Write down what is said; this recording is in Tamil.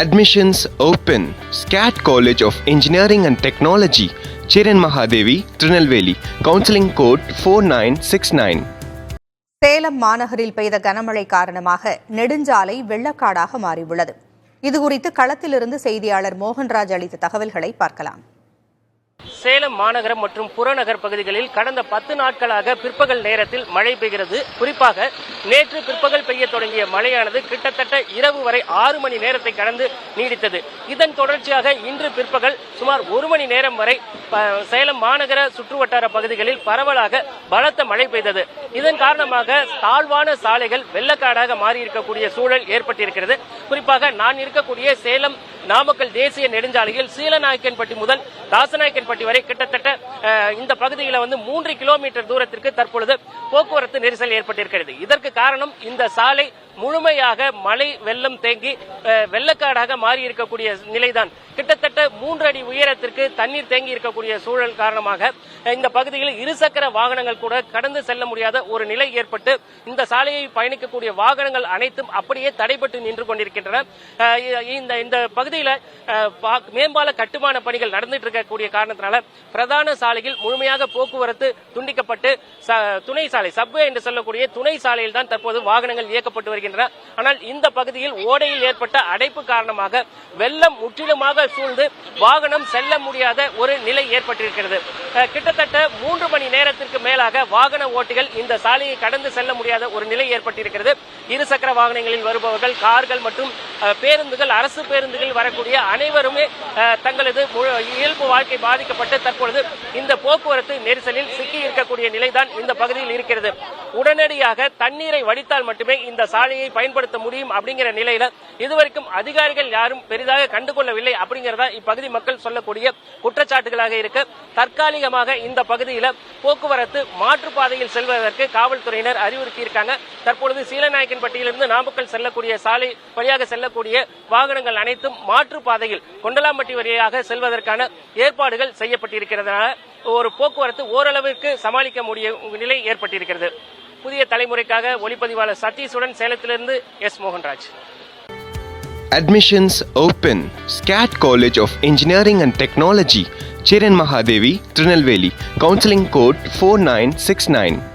Admissions open. SCAT College of Engineering and Technology, Chiran Mahadevi, Trinelveli. Counseling code 4969. Salem மாநகரில் பெய்த கனமழை காரணமாக நெடுஞ்சாலை வெள்ளக்காடாக மாறியுள்ளது. இதுகுறித்து களத்திலிருந்து செய்தியாளர் மோகன்ராஜ் அளித்த தகவல்களை பார்க்கலாம். சேலம் மாநகரம் மற்றும் புறநகர் பகுதிகளில் கடந்த 10 நாட்களாக பிற்பகல் நேரத்தில் மழை பெய்கிறது. குறிப்பாக நேற்று பிற்பகல் பெய்ய தொடங்கிய மழையானது கிட்டத்தட்ட இரவு வரை 6 மணி நேரத்தை கடந்து நீடித்தது. இதன் தொடர்ச்சியாக இன்று பிற்பகல் சுமார் 1 மணி நேரம் வரை சேலம் மாநகர சுற்றுவட்டார பகுதிகளில் பரவலாக பலத்த மழை பெய்தது. இதன் காரணமாக தாழ்வான சாலைகள் வெள்ளக்காடாக மாறியிருக்கக்கூடிய சூழல் ஏற்பட்டிருக்கிறது. குறிப்பாக நான் இருக்கக்கூடிய சேலம் நாமக்கல் தேசிய நெடுஞ்சாலையில் சீலநாயக்கன்பட்டி முதல் தாசநாயக்கன்பட்டி வரை கிட்டத்தட்ட இந்த பகுதியில் 3 கிலோமீட்டர் தூரத்திற்கு தற்பொழுது போக்குவரத்து நெரிசல் ஏற்பட்டிருக்கிறது. இதற்கு காரணம் இந்த சாலை முழுமையாக மழை வெள்ளம் தேங்கி வெள்ளக்காடாக மாறி இருக்கக்கூடிய நிலைதான். கிட்டத்தட்ட 3 அடி உயரத்திற்கு தண்ணீர் தேங்கி இருக்கக்கூடிய சூழல் காரணமாக இந்த பகுதியில் இருசக்கர வாகனங்கள் கூட கடந்து செல்ல முடியாத ஒரு நிலை ஏற்பட்டு இந்த சாலையை பயணிக்கக்கூடிய வாகனங்கள் அனைத்தும் அப்படியே தடைபட்டு நின்று கொண்டிருக்கின்றன. இந்த பகுதியில் மேம்பால கட்டுமான பணிகள் நடந்துட்டு இருக்கக்கூடிய காரணத்தினால பிரதான சாலையில் முழுமையாக போக்குவரத்து துண்டிக்கப்பட்டு துணை சாலை சப்வே என்று சொல்லக்கூடிய துணை சாலையில் தான் தற்போது வாகனங்கள் இயக்கப்பட்டு வருகின்றன. ஆனால் இந்த பகுதியில் ஓடையில் ஏற்பட்ட அடைப்பு காரணமாக வெள்ளம் முற்றிலுமாக சூழ்ந்து வாகனம் செல்ல முடியாத ஒரு நிலை ஏற்பட்டிருக்கிறது. கிட்டத்தட்ட 3 மணி நேரத்திற்கு மேலாக வாகன ஓட்டிகள் இந்த சாலையை கடந்து செல்ல முடியாத ஒரு நிலை ஏற்பட்டிருக்கிறது. இருசக்கர வாகனங்களில் வருபவர்கள், கார்கள் மற்றும் பேருந்துகள், அரசு பேருந்துகளில் வரக்கூடிய அனைவருமே தங்களது இயல்பு வாழ்க்கை பாதிக்கப்பட்டு தற்பொழுது இந்த போக்குவரத்து நெரிசலில் சிக்கி இருக்கக்கூடிய நிலைதான் இந்த பகுதியில் இருக்கிறது. உடனடியாக தண்ணீரை வடித்தால் மட்டுமே இந்த சாலையை பயன்படுத்த முடியும் அப்படிங்கிற நிலையில இதுவரைக்கும் அதிகாரிகள் யாரும் பெரிதாக கண்டுகொள்ளவில்லை அப்படிங்கிறதா இப்பகுதி மக்கள் சொல்லக்கூடிய குற்றச்சாட்டுகளாக இருக்கு. தற்காலிகமாக இந்த பகுதியில் போக்குவரத்து மாற்றுப்பாதையில் செல்வதற்கு காவல்துறையினர் அறிவுறுத்தி இருக்காங்க. தற்பொழுது சீலநாயக்கன்பட்டியிலிருந்து நாமக்கல் செல்லக்கூடிய சாலை வழியாக செல்லக்கூடிய வாகனங்கள் அனைத்தும் மாற்றுப்பாதையில் கொண்டலாம்பட்டி வழியாக செல்வதற்கான ஏற்பாடுகள் செய்யப்பட்டிருக்கிறதுனால ஒரு போக்குவரத்து ஓரளவிற்கு சமாளிக்க முடிய நிலை ஏற்பட்டிருக்கிறது. புதிய தலைமுறைக்காக ஒளிப்பதிவாளர் சதீஷுடன் சேலத்திலிருந்து S Mohanraj. Admissions open. SCAT College of Engineering and Technology, Chiran Mahadevi, Trinelveli. Counseling code 4969.